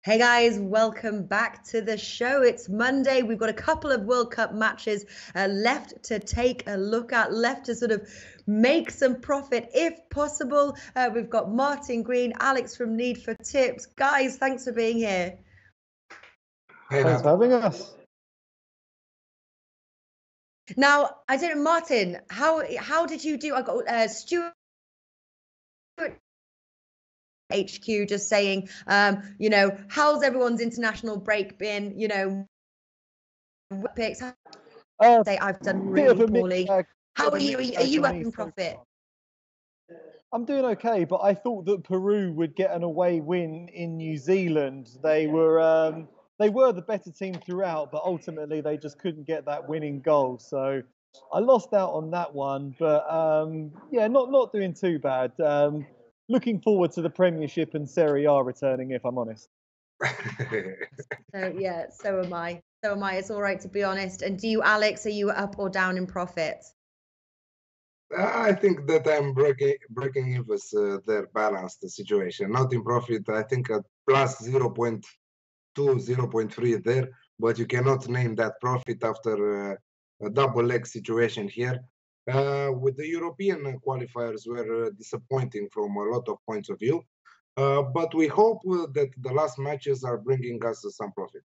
Hey guys, welcome back to the show. It's Monday. We've got a couple of World Cup matches left to take a look at, left to sort of make some profit if possible. We've got Martin Green, Alex from Need for Tips. Guys, thanks for being here. Hey, thanks for having us. Now, I don't know, Martin, how did you do? I got Stuart HQ just saying, how's everyone's international break been? Picks. Say I've done really poorly. How are you? Are you up in profit? I'm doing okay, but I thought that Peru would get an away win in New Zealand. They were the better team throughout, but ultimately they just couldn't get that winning goal. So I lost out on that one, but not doing too bad. Looking forward to the Premiership and Serie A returning, if I'm honest. So am I. So am I. It's all right to be honest. And do you, Alex, are you up or down in profit? I think that I'm breaking even their balanced situation. Not in profit. I think at plus 0.2, 0.3 there, but you cannot name that profit after a double leg situation here. With the European qualifiers were disappointing from a lot of points of view, but we hope that the last matches are bringing us some profit.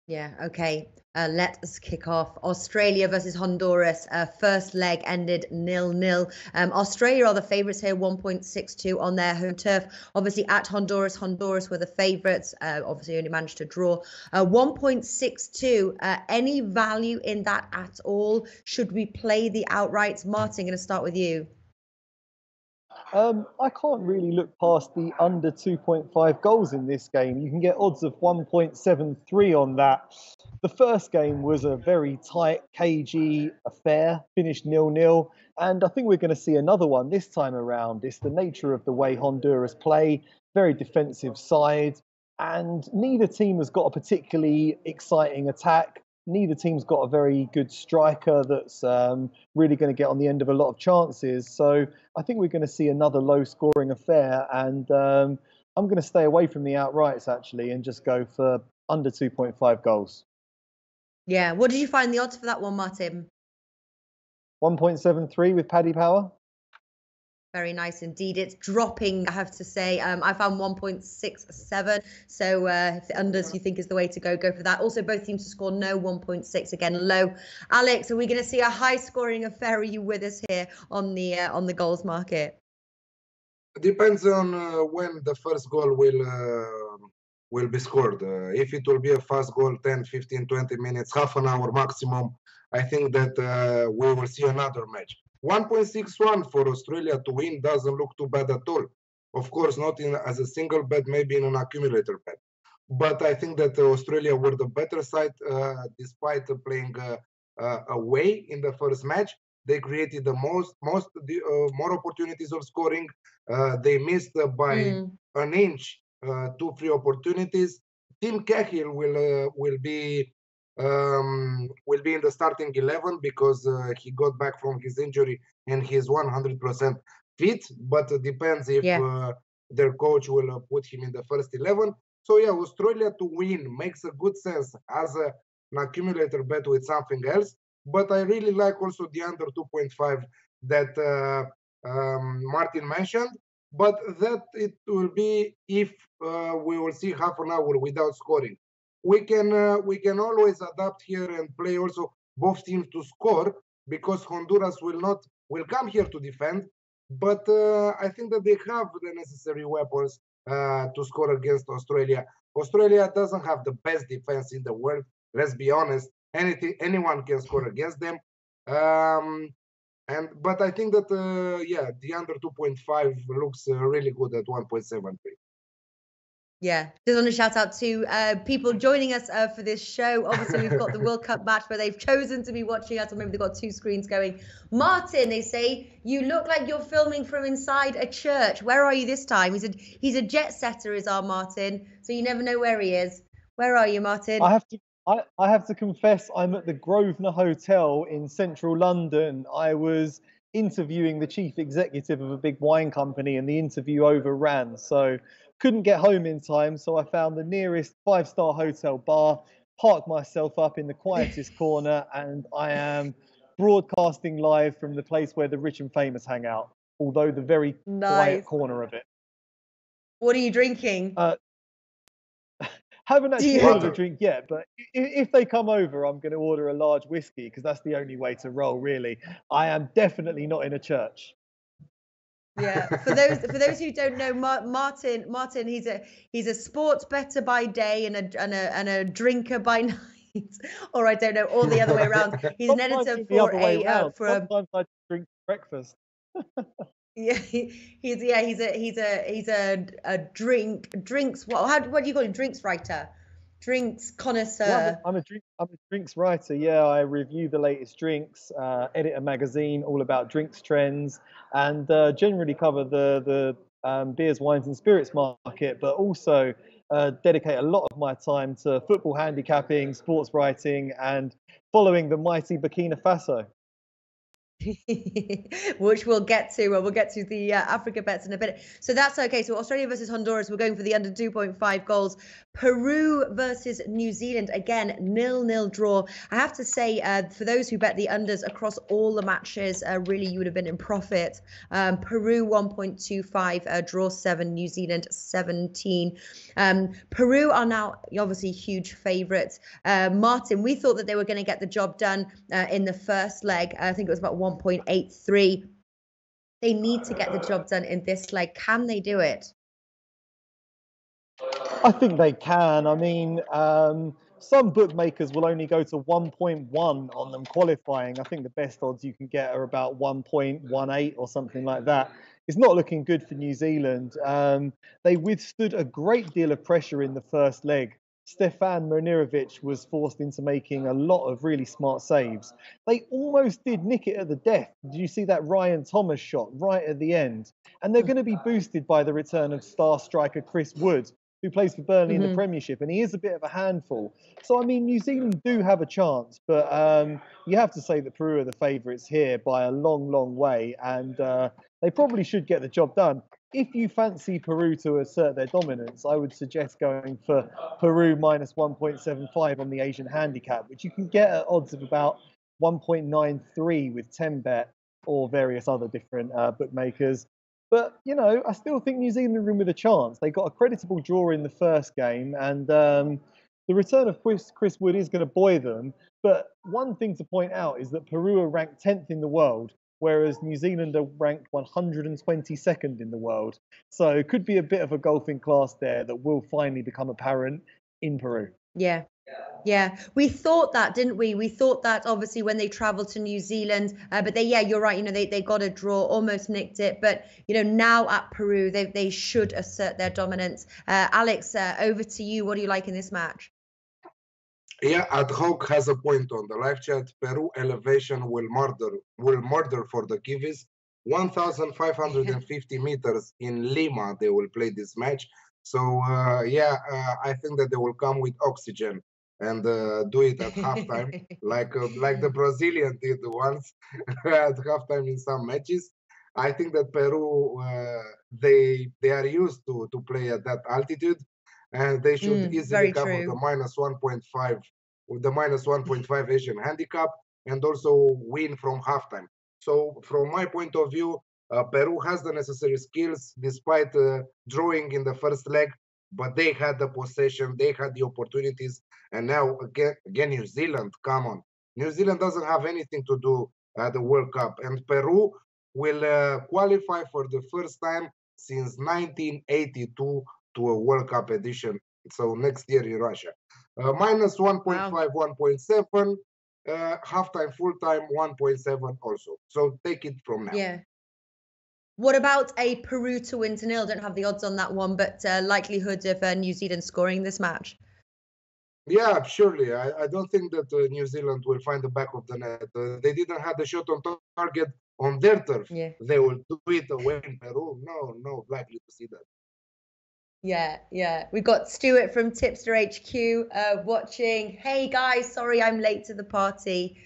Yeah, okay. Let us kick off. Australia versus Honduras. First leg ended 0-0. Australia are the favourites here, 1.62 on their home turf. Obviously at Honduras. Honduras were the favourites. Obviously only managed to draw. 1.62. Any value in that at all? Should we play the outrights? Martin, going to start with you. I can't really look past the under 2.5 goals in this game. You can get odds of 1.73 on that. The first game was a very tight, cagey affair, finished 0-0. And I think we're going to see another one this time around. It's the nature of the way Honduras play, very defensive side. And neither team has got a particularly exciting attack. Neither team's got a very good striker that's really going to get on the end of a lot of chances. So I think we're going to see another low-scoring affair. And I'm going to stay away from the outrights, actually, and just go for under 2.5 goals. Yeah. What did you find the odds for that one, Martin? 1.73 with Paddy Power. Very nice indeed. It's dropping, I have to say. I found 1.67. So if the unders you think is the way to go for that. Also, both teams to score no, 1.6 again, low. Alex, are we going to see a high-scoring affair? Are you with us here on the goals market? Depends on when the first goal will be scored. If it will be a fast goal, 10, 15, 20 minutes, half an hour maximum, I think that we will see another match. 1.61 for Australia to win doesn't look too bad at all. Of course, not as a single bet, maybe in an accumulator bet. But I think that Australia were the better side despite playing away in the first match. They created the more opportunities of scoring. They missed by an inch 2 free opportunities. Tim Cahill will be in the starting 11 because he got back from his injury and he's 100% fit, but it depends if their coach will put him in the first 11. So yeah, Australia to win makes a good sense as an accumulator bet with something else, but I really like also the under 2.5 that Martin mentioned, but that it will be if we will see half an hour without scoring. We can always adapt here and play also both teams to score because Honduras will come here to defend, but I think that they have the necessary weapons to score against Australia. Australia doesn't have the best defense in the world. Let's be honest. Anyone can score against them. But I think that the under 2.5 looks really good at 1.73. Yeah, just want to shout out to people joining us for this show. Obviously, we've got the World Cup match where they've chosen to be watching us, or maybe they've got 2 screens going. Martin, they say, you look like you're filming from inside a church. Where are you this time? He's a jet setter, is our Martin, so you never know where he is. Where are you, Martin? I have to confess, I'm at the Grosvenor Hotel in central London. I was interviewing the chief executive of a big wine company and the interview overran. So Couldn't get home in time, so I found the nearest 5-star hotel bar, parked myself up in the quietest corner, and I am broadcasting live from the place where the rich and famous hang out, although the very quiet Nice. corner of it. What are you drinking? Haven't Do actually you- ordered a drink yet, but if they come over, I'm going to order a large whiskey because that's the only way to roll, really. I am definitely not in a church. Yeah, for those who don't know, Martin, he's a sports bettor by day and a drinker by night, or I don't know, all the other way around. He's an Sometimes editor it's the other way for round. for a Sometimes I drink breakfast. yeah, he's a drinks what do you call it? Drinks writer, drinks Yeah, connoisseur. I'm a drinks writer. Yeah, I review the latest drinks, edit a magazine all about drinks trends, and generally cover the beers, wines, and spirits market. But also dedicate a lot of my time to football handicapping, sports writing, and following the mighty Burkina Faso. Which we'll get to. We'll get to the Africa bets in a bit. So that's okay. So Australia versus Honduras, we're going for the under 2.5 goals. Peru versus New Zealand, again, 0-0 draw. I have to say, for those who bet the unders across all the matches, really you would have been in profit. Peru 1.25, draw 7, New Zealand 17. Peru are now obviously huge favourites. Martin, we thought that they were going to get the job done in the first leg. I think it was about 1.83. They need to get the job done in this leg. Can they do it? I think they can. I mean, some bookmakers will only go to 1.1 on them qualifying. I think the best odds you can get are about 1.18 or something like that. It's not looking good for New Zealand. They withstood a great deal of pressure in the first leg. Stefan Monirovic was forced into making a lot of really smart saves. They almost did nick it at the death. Did you see that Ryan Thomas shot right at the end? And they're going to be boosted by the return of star striker Chris Wood, who plays for Burnley in the Premiership, and he is a bit of a handful. So, I mean, New Zealand do have a chance, but you have to say that Peru are the favourites here by a long, long way, and they probably should get the job done. If you fancy Peru to assert their dominance, I would suggest going for Peru minus 1.75 on the Asian handicap, which you can get at odds of about 1.93 with 10bet or various other different bookmakers. But, you know, I still think New Zealand are in with a chance. They got a creditable draw in the first game, and the return of Chris Wood is going to buoy them. But one thing to point out is that Peru are ranked 10th in the world, whereas New Zealand are ranked 122nd in the world. So it could be a bit of a golfing class there that will finally become apparent in Peru. Yeah. Yeah, we thought that, didn't we? We thought that obviously when they traveled to New Zealand, but you're right. You know, they got a draw, almost nicked it, but you know, now at Peru, they should assert their dominance. Alex, over to you. What do you like in this match? Yeah, Ad hoc has a point on the live chat. Peru elevation will murder for the Kiwis. 1,550 meters in Lima. They will play this match. So I think that they will come with oxygen and do it at halftime, like the Brazilian did once at halftime in some matches. I think that Peru they are used to play at that altitude, and they should easily cover the minus 1.5 with the minus 1.5 Asian handicap and also win from halftime. So from my point of view, Peru has the necessary skills despite drawing in the first leg, but they had the possession, they had the opportunities, and now again New Zealand, come on. New Zealand doesn't have anything to do at the World Cup, and Peru will qualify for the first time since 1982 to a World Cup edition. So next year in Russia. Minus 1.5, wow. 1.7, halftime, full time, 1.7 also. So take it from now. Yeah. What about a Peru to win to 0? Don't have the odds on that one, but likelihood of New Zealand scoring this match? Yeah, surely. I don't think that New Zealand will find the back of the net. They didn't have the shot on target on their turf. Yeah. They will do it away in Peru. No, likely to see that. Yeah. We've got Stuart from Tipster HQ watching. Hey guys, sorry I'm late to the party.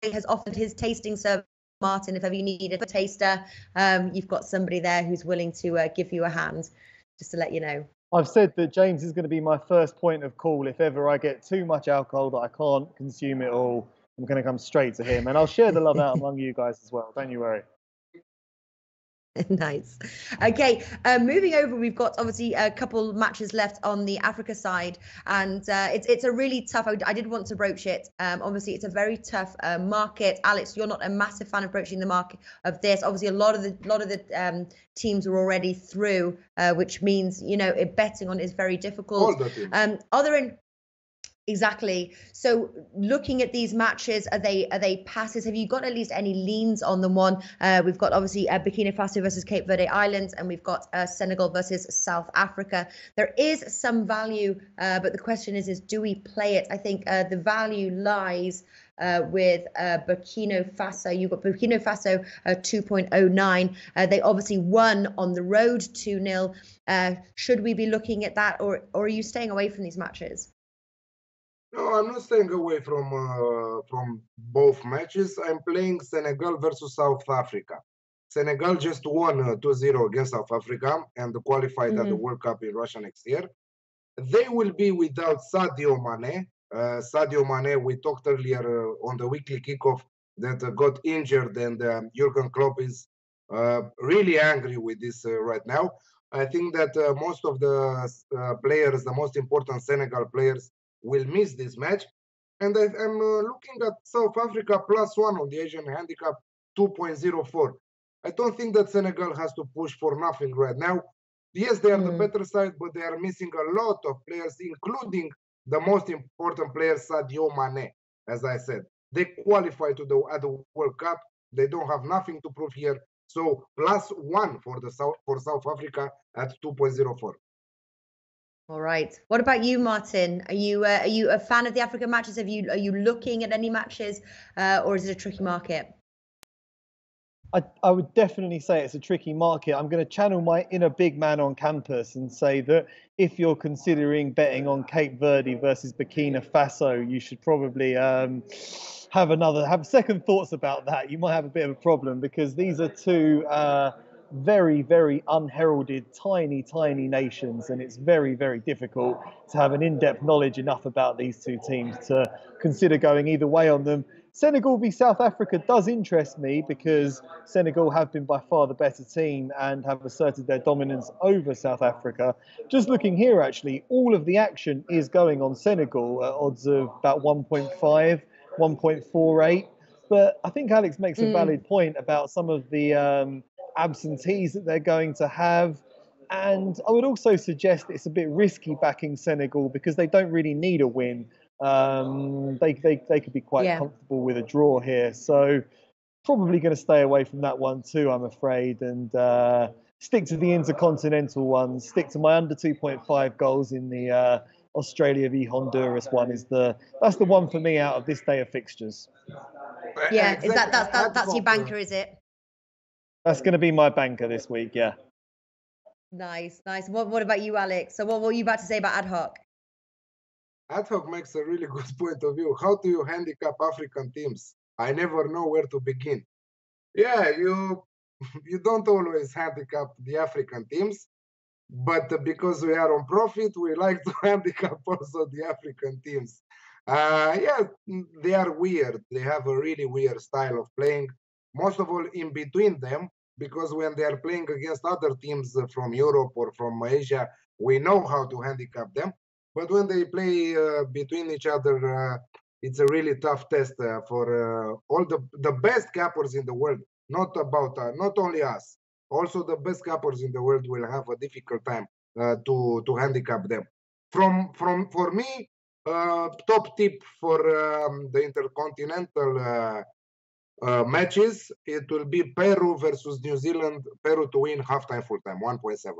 He has offered his tasting service Martin, if ever you need a taster, you've got somebody there who's willing to give you a hand, just to let you know. I've said that James is going to be my first point of call. If ever I get too much alcohol that I can't consume it all, I'm going to come straight to him. And I'll share the love out among you guys as well. Don't you worry. Nice. Okay, moving over, we've got obviously a couple matches left on the Africa side, and it's a really tough. I did want to broach it. Obviously, it's a very tough market. Alex, you're not a massive fan of broaching the market of this. Obviously, a lot of the teams are already through, which means betting on it is very difficult. Exactly. So looking at these matches, are they passes? Have you got at least any leans on them? We've got obviously Burkina Faso versus Cape Verde Islands, and we've got Senegal versus South Africa. There is some value, but the question is do we play it? I think the value lies with Burkina Faso. You've got Burkina Faso 2.09. They obviously won on the road 2-0. Should we be looking at that, or are you staying away from these matches? No, I'm not staying away from both matches. I'm playing Senegal versus South Africa. Senegal just won 2-0 against South Africa and qualified at the World Cup in Russia next year. They will be without Sadio Mane. Sadio Mane, we talked earlier on the weekly kickoff, that got injured, and Jurgen Klopp is really angry with this right now. I think that most of the players, the most important Senegal players, will miss this match. And I'm looking at South Africa +1 on the Asian handicap 2.04. I don't think that Senegal has to push for nothing right now. Yes, they are the better side, but they are missing a lot of players, including the most important player, Sadio Mane. As I said, they qualify to the World Cup. They don't have nothing to prove here. So +1 for South Africa at 2.04. All right. What about you, Martin? Are you a fan of the African matches? Are you looking at any matches, or is it a tricky market? I would definitely say it's a tricky market. I'm going to channel my inner big man on campus and say that if you're considering betting on Cape Verde versus Burkina Faso, you should probably have second thoughts about that. You might have a bit of a problem, because these are two very, very unheralded, tiny nations, and it's very, very difficult to have an in-depth knowledge enough about these two teams to consider going either way on them. Senegal v South Africa does interest me, because Senegal have been by far the better team and have asserted their dominance over South Africa. Just looking here, actually, all of the action is going on Senegal at odds of about 1.5, 1.48. But I think Alex makes a valid point about some of the absentees that they're going to have. And I would also suggest it's a bit risky backing Senegal, because they don't really need a win. They could be quite comfortable with a draw here. So probably going to stay away from that one too, I'm afraid, and stick to the intercontinental ones. Stick to my under 2.5 goals in the Australia v Honduras one. That's the one for me out of this day of fixtures. Yeah, exactly. That's your banker, is it? That's going to be my banker this week, yeah. Nice. What about you, Alex? So what were you about to say about ad hoc? Ad hoc makes a really good point of view. How do you handicap African teams? I never know where to begin. Yeah, you don't always handicap the African teams, but because we are on profit, we like to handicap also the African teams. Yeah, they are weird. They have a really weird style of playing, most of all in between them, because when they are playing against other teams from Europe or from Asia, we know how to handicap them. But when they play between each other, it's a really tough test for all the best cappers in the world. Not only us. Also, the best cappers in the world will have a difficult time to handicap them. For me, top tip for the intercontinental matches, it will be Peru versus New Zealand. Peru to win halftime, full-time, 1.7.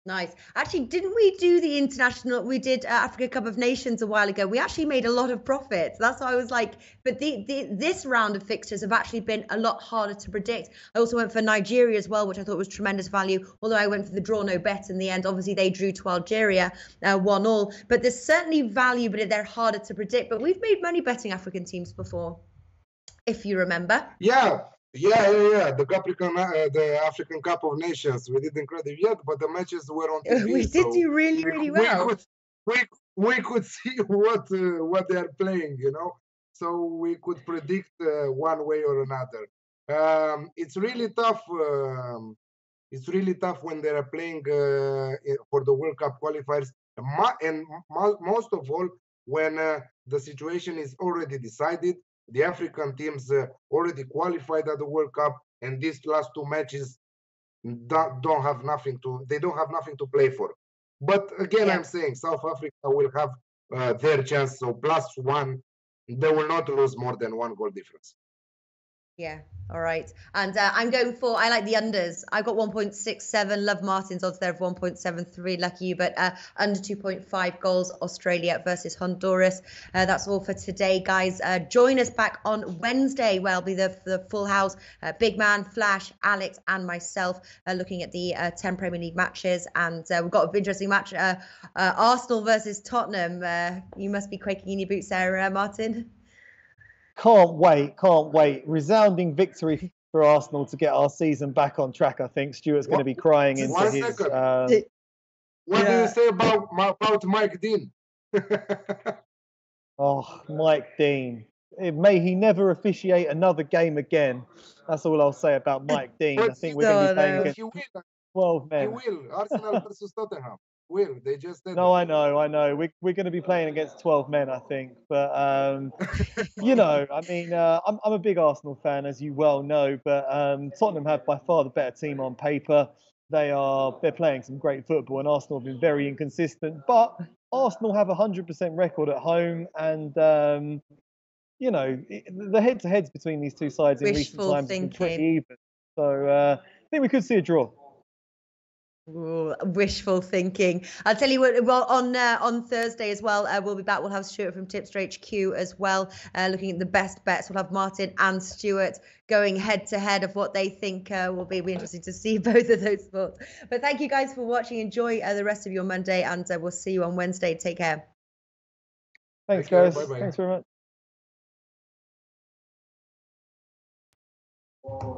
Nice. Actually, didn't we do the international? We did Africa Cup of Nations a while ago. We actually made a lot of profits. That's why I was like, but this round of fixtures have actually been a lot harder to predict. I also went for Nigeria as well, which I thought was tremendous value. Although I went for the draw no bet in the end. Obviously, they drew to Algeria 1-1. But there's certainly value, but they're harder to predict. But we've made money betting African teams before. if you remember. Yeah. The African Cup of Nations. We didn't credit yet, but the matches were on TV. We did do really, really well. We could see what they are playing, you know. So we could predict one way or another. It's really tough. It's really tough when they are playing for the World Cup qualifiers, and most of all when the situation is already decided. The African teams already qualified at the World Cup, and these last two matches don't have nothing to play for. But again, I'm saying South Africa will have their chance. So +1, they will not lose more than 1 goal difference. Yeah. All right. And I'm going for, I like the unders. I've got 1.67. Love Martin's odds there of 1.73. Lucky you, but under 2.5 goals, Australia versus Honduras. That's all for today, guys. Join us back on Wednesday, where I'll be the full house. Big Man, Flash, Alex, and myself looking at the 10 Premier League matches. And we've got an interesting match, Arsenal versus Tottenham. You must be quaking in your boots there, Martin. Can't wait. Resounding victory for Arsenal to get our season back on track. I think Stuart's going to be crying into his. What do you say about Mike Dean? Oh, Mike Dean. May he never officiate another game again. That's all I'll say about Mike Dean. I think we're going to be playing against 12 men. He will. Arsenal versus Tottenham. They just said no, I know. We're going to be playing against 12 men, I think. But you know, I mean, I'm a big Arsenal fan, as you well know. But Tottenham have by far the better team on paper. They're playing some great football, and Arsenal have been very inconsistent. But Arsenal have a 100% record at home, and you know, the head-to-heads between these two sides in recent times have been pretty even. So I think we could see a draw. Ooh, wishful thinking. I'll tell you what, well, on Thursday as well, we'll be back. We'll have Stuart from Tipster HQ as well, looking at the best bets. We'll have Martin and Stuart going head to head of what they think will be interesting to see both of those sports. But thank you guys for watching. Enjoy the rest of your Monday, and we'll see you on Wednesday. Take care. Thanks, guys. Bye-bye. Thanks very much.